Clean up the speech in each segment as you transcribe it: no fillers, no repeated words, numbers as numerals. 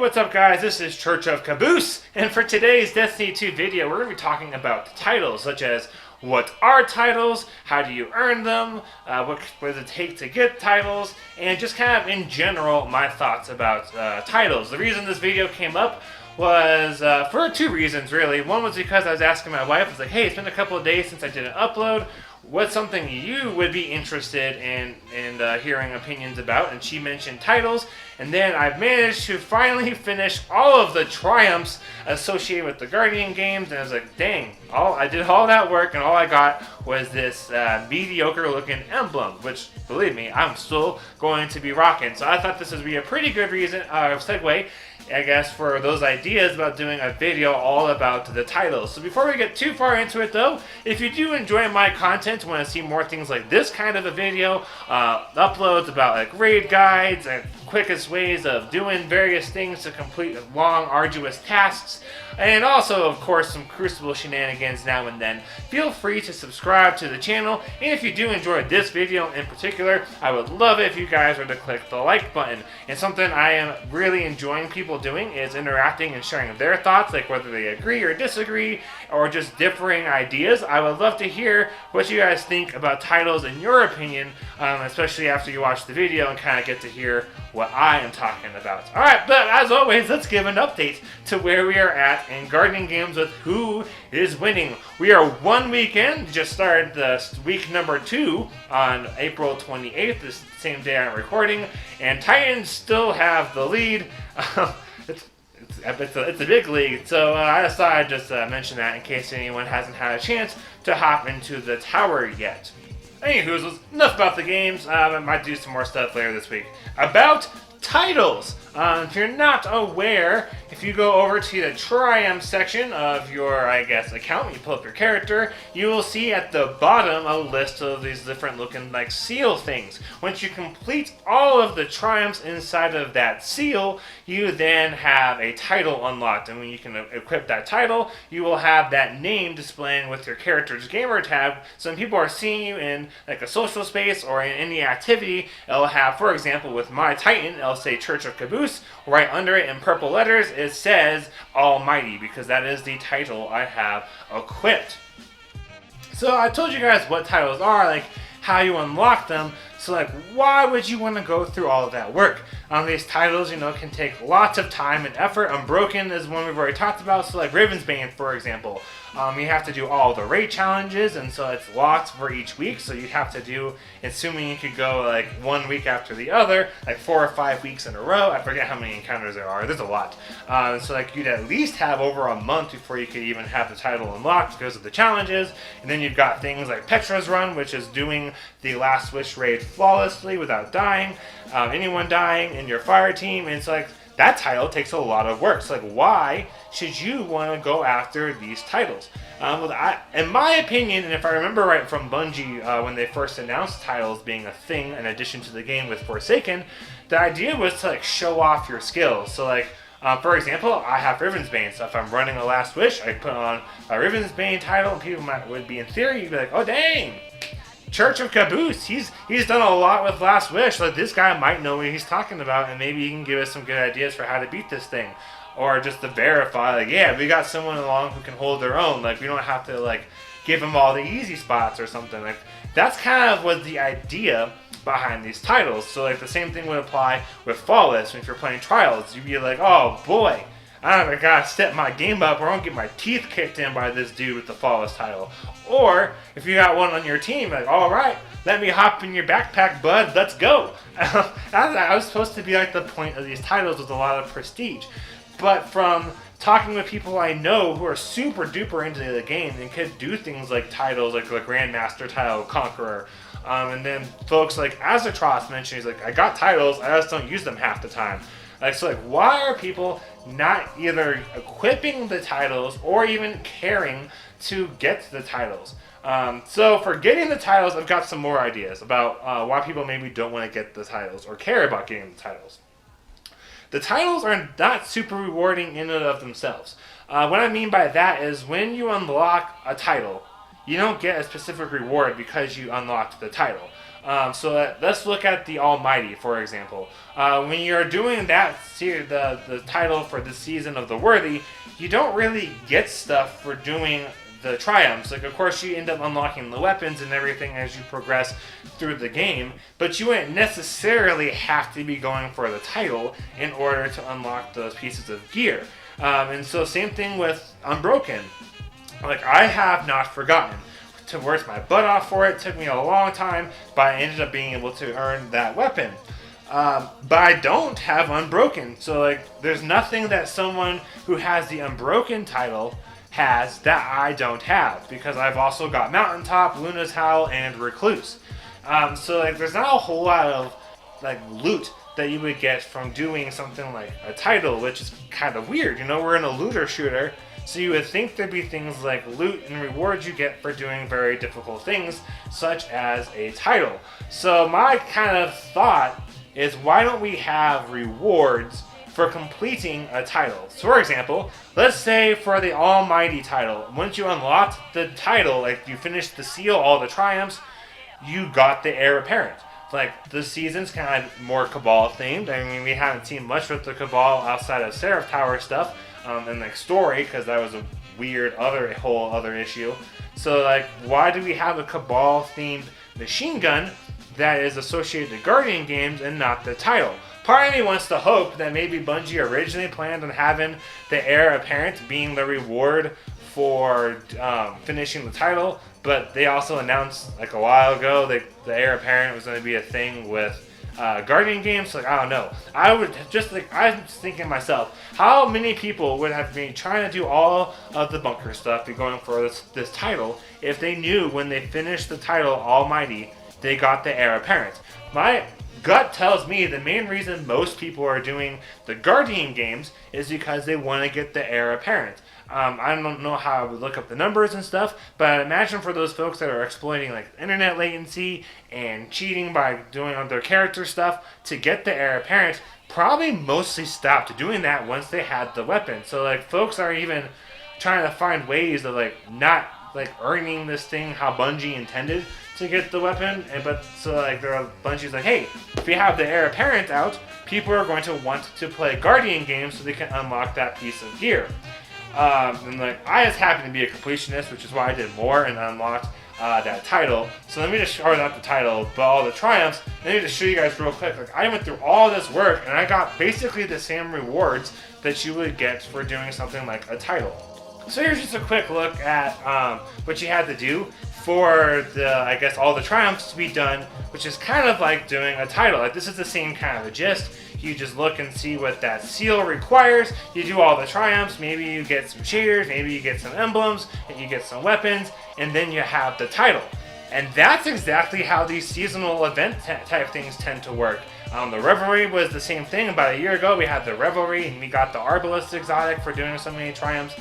what's up guys? This is Church of Caboose, and for today's Destiny 2 video, we're going to be talking about titles, such as what are titles, how do you earn them, what does it take to get titles, and just kind of in general, my thoughts about titles. The reason this video came up was for two reasons, really. One was because I was asking my wife, I was like, hey, it's been a couple of days since I did an upload. What's something you would be interested in hearing opinions about? And she mentioned titles, and then I've managed to finally finish all of the triumphs associated with the Guardian games, and I was like, dang, I did all that work, and all I got was this mediocre looking emblem, which, believe me, I'm still going to be rocking. So I thought this would be a pretty good segue, I guess, for those ideas about doing a video all about the titles. So before we get too far into it though, if you do enjoy my content, want to see more things like this kind of a video, uploads about like raid guides and quickest ways of doing various things to complete long, arduous tasks, and also, of course, some Crucible shenanigans now and then, feel free to subscribe to the channel. And if you do enjoy this video in particular, I would love it if you guys were to click the like button. And something I am really enjoying people doing is interacting and sharing their thoughts, like whether they agree or disagree, or just differing ideas. I would love to hear what you guys think about titles in your opinion, especially after you watch the video and kind of get to hear what I am talking about. Alright, but as always, let's give an update to where we are at in Guardian games with who is winning. We are 1 week in, just started the week number 2 on April 28th, the same day I'm recording, and Titans still have the lead. It's a big league, so I thought I'd just mention that in case anyone hasn't had a chance to hop into the tower yet. Anywho, enough about the games. I might do some more stuff later this week. About titles. If you're not aware, if you go over to the Triumph section of your, account, you pull up your character, you will see at the bottom a list of these different looking like seal things. Once you complete all of the triumphs inside of that seal, you then have a title unlocked, and when you can equip that title, you will have that name displaying with your character's gamer tag. So when people are seeing you in like a social space or in any activity, it'll have, for example, with my Titan, it'll say Church of Caboose. Right under it in purple letters, it says Almighty, because that is the title I have equipped. So I told you guys what titles are, like how you unlock them. So like, why would you want to go through all of that work? These titles, can take lots of time and effort. Unbroken is one we've already talked about. So like Ravensbane, for example, you have to do all the raid challenges, and so it's lots for each week. So you have to do, assuming you could go like 1 week after the other, like 4 or 5 weeks in a row. I forget how many encounters there are. There's a lot. So like you'd at least have over a month before you could even have the title unlocked because of the challenges. And then you've got things like Petra's Run, which is doing the Last Wish raid flawlessly without dying, anyone dying in your fire team. And it's like, that title takes a lot of work. So like, why should you want to go after these titles? In my opinion, and if I remember right from Bungie, when they first announced titles being a thing in addition to the game with Forsaken, the idea was to like show off your skills. So like, for example, I have Ravensbane, so if I'm running a Last Wish, I put on a Ravensbane title, and people would be, in theory, you'd be like, oh dang, Church of Caboose, he's done a lot with Last Wish. Like, this guy might know what he's talking about, and maybe he can give us some good ideas for how to beat this thing. Or just to verify, like, yeah, we got someone along who can hold their own. Like, we don't have to, like, give them all the easy spots or something. Like, that's kind of what the idea behind these titles. So, like, the same thing would apply with Flawless. If you're playing Trials, you'd be like, oh, boy, I gotta step my game up or I'm gonna get my teeth kicked in by this dude with the Flawless title. Or, if you got one on your team, like, alright, let me hop in your backpack, bud, let's go. That was supposed to be like the point of these titles, with a lot of prestige. But from talking with people I know who are super duper into the game and could do things like titles, like the Grandmaster title, Conqueror, and then folks like Azatros mentioned, he's like, I got titles, I just don't use them half the time. Like, so like, why are people not either equipping the titles or even caring to get the titles? So for getting the titles, I've got some more ideas about why people maybe don't want to get the titles or care about getting the titles. The titles are not super rewarding in and of themselves. What I mean by that is when you unlock a title, you don't get a specific reward because you unlocked the title. Let's look at the Almighty, for example. When you're doing that, the title for this season of the Worthy, you don't really get stuff for doing the triumphs. Like, of course, you end up unlocking the weapons and everything as you progress through the game, but you wouldn't necessarily have to be going for the title in order to unlock those pieces of gear. And so, same thing with Unbroken. Like, I have not forgotten to work my butt off for it. It took me a long time, but I ended up being able to earn that weapon. But I don't have Unbroken. So, like, there's nothing that someone who has the Unbroken title has that I don't have, because I've also got Mountaintop, Luna's Howl, and Recluse. So, like, there's not a whole lot of, like, loot that you would get from doing something like a title, which is kind of weird. You know, we're in a looter shooter, so you would think there'd be things like loot and rewards you get for doing very difficult things, such as a title. So my kind of thought is, why don't we have rewards for completing a title? So, for example, let's say for the Almighty title, once you unlocked the title, like you finished the seal, all the triumphs, you got the Heir Apparent. Like, the season's kind of more Cabal themed. I mean, we haven't seen much with the Cabal outside of Seraph Tower stuff, and like story, because that was a weird whole other issue. So, like, why do we have a Cabal themed machine gun that is associated to Guardian games and not the title? Part of me wants to hope that maybe Bungie originally planned on having the Heir Apparent being the reward for finishing the title, but they also announced like a while ago that the Heir Apparent was going to be a thing with Guardian games. So, like, I don't know. I'm just thinking to myself, how many people would have been trying to do all of the bunker stuff, be going for this title, if they knew when they finished the title Almighty, they got the Heir Apparent? My gut tells me the main reason most people are doing the Guardian games is because they want to get the Heir Apparent. I don't know how I would look up the numbers and stuff, but I imagine for those folks that are exploiting like internet latency and cheating by doing on their character stuff to get the Heir Apparent, probably mostly stopped doing that once they had the weapon. So, like, folks are even trying to find ways of like not like earning this thing how Bungie intended to get the weapon. But so, like, Bungie's like, hey, if we have the Heir Apparent out, people are going to want to play Guardian games so they can unlock that piece of gear. And like, I just happen to be a completionist, which is why I did more and unlocked that title. So let me just show, not the title, but all the triumphs. Let me just show you guys real quick. Like, I went through all this work and I got basically the same rewards that you would get for doing something like a title. So here's just a quick look at what you had to do for I guess all the triumphs to be done, which is kind of like doing a title. Like, this is the same kind of a gist. You just look and see what that seal requires. You do all the triumphs. Maybe you get some shaders. Maybe you get some emblems. And you get some weapons. And then you have the title. And that's exactly how these seasonal event type things tend to work. The Revelry was the same thing. About a year ago, we had the Revelry. And we got the Arbalest exotic for doing so many triumphs.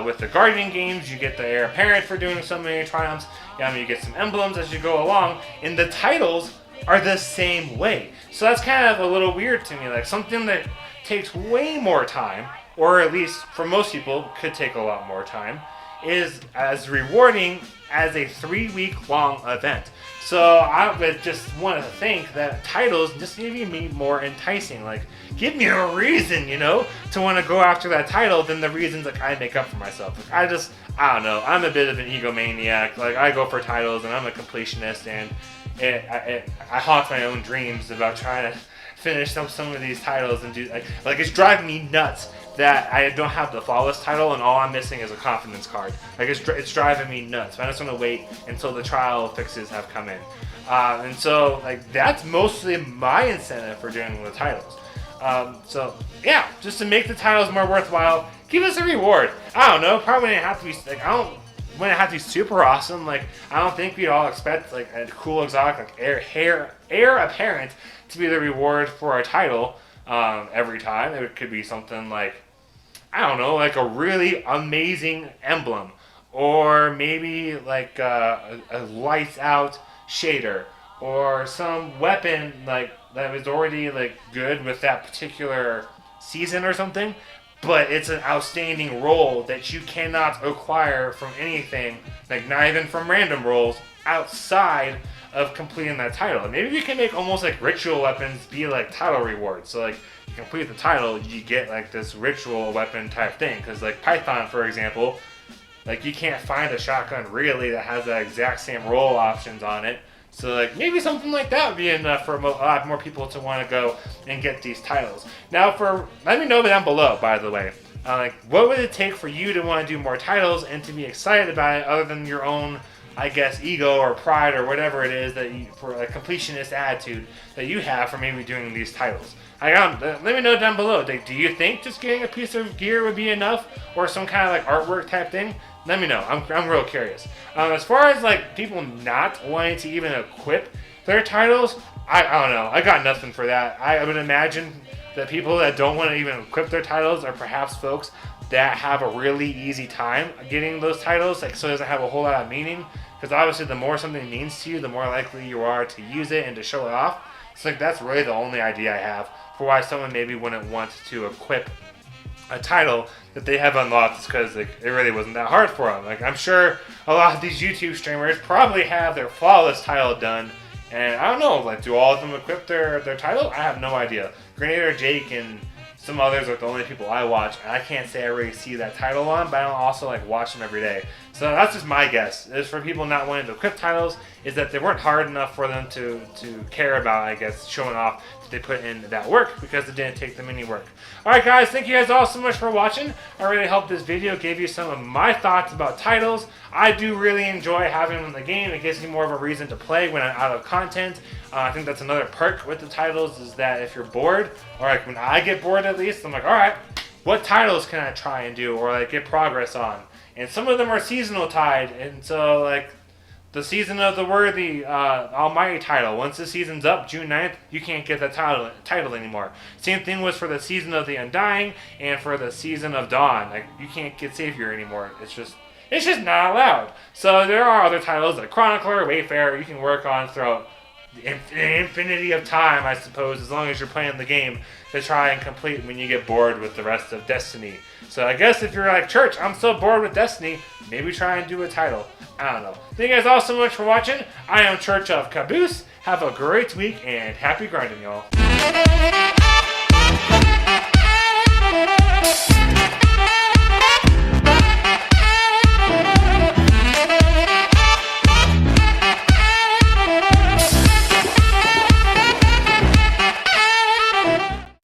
With the Guardian games, you get the Heir Apparent for doing so many triumphs. You get some emblems as you go along. And the titles are the same way. So that's kind of a little weird to me. Like, something that takes way more time, or at least for most people could take a lot more time, is as rewarding as a 3-week long event. So I would just want to think that titles just need to be more enticing. Like, give me a reason, to want to go after that title than the reasons like I make up for myself. Like, I don't know. I'm a bit of an egomaniac. Like, I go for titles and I'm a completionist, and I haunt my own dreams about trying to finish some of these titles and do like it's driving me nuts that I don't have the flawless title and all I'm missing is a confidence card. Like, it's driving me nuts. I just want to wait until the trial fixes have come in, and so like that's mostly my incentive for doing the titles. So yeah, just to make the titles more worthwhile, give us a reward. I don't know. Probably didn't have to be like when it had to be super awesome. Like, I don't think we'd all expect like a cool exotic like Heir Apparent to be the reward for a title every time. It could be something like, I don't know, like a really amazing emblem, or maybe like a lights out shader, or some weapon like that was already like good with that particular season or something. But it's an outstanding roll that you cannot acquire from anything, like not even from random rolls, outside of completing that title. Maybe we can make almost like ritual weapons be like title rewards. So like you complete the title, you get like this ritual weapon type thing. Because like Python, for example, like you can't find a shotgun really that has the exact same roll options on it. So like maybe something like that would be enough for a lot more people to want to go and get these titles. Now let me know down below, by the way. Like, what would it take for you to want to do more titles and to be excited about it, other than your own, I guess, ego or pride or whatever it is that you, for a completionist attitude that you have for maybe doing these titles? Let me know down below. Do you think just getting a piece of gear would be enough, or some kind of like artwork type thing? Let me know. I'm real curious. As far as like people not wanting to even equip their titles, I don't know. I got nothing for that. I would imagine that people that don't want to even equip their titles are perhaps folks that have a really easy time getting those titles, like so it doesn't have a whole lot of meaning. Because obviously the more something means to you, the more likely you are to use it and to show it off. So like that's really the only idea I have for why someone maybe wouldn't want to equip a title that they have unlocked, is because like, it really wasn't that hard for them. Like I'm sure a lot of these YouTube streamers probably have their flawless title done. And I don't know, like, do all of them equip their title? I have no idea. Grenadier Jake and some others are the only people I watch, and I can't say I really see that title on, but I don't also, like, watch them every day. So that's just my guess, is for people not wanting to equip titles, is that they weren't hard enough for them to care about, I guess, showing off that they put in that work, because it didn't take them any work. Alright guys, thank you guys all so much for watching. I really hope this video gave you some of my thoughts about titles. I do really enjoy having them in the game. It gives me more of a reason to play when I'm out of content. I think that's another perk with the titles, is that if you're bored, or like when I get bored at least, I'm like, alright, what titles can I try and do, or like get progress on? And some of them are seasonal tied, and so like the Season of the Worthy Almighty title, once the season's up, June 9th, you can't get that title anymore. Same thing was for the Season of the Undying and for the Season of Dawn. Like you can't get Savior anymore. It's just not allowed. So there are other titles like Chronicler, Wayfarer, you can work on throughout the infinity of time, I suppose, as long as you're playing the game, to try and complete when you get bored with the rest of Destiny. So I guess if you're like, Church, I'm so bored with Destiny, maybe try and do a title. I don't know. Thank you guys all so much for watching. I am Church of Caboose. Have a great week and happy grinding, y'all.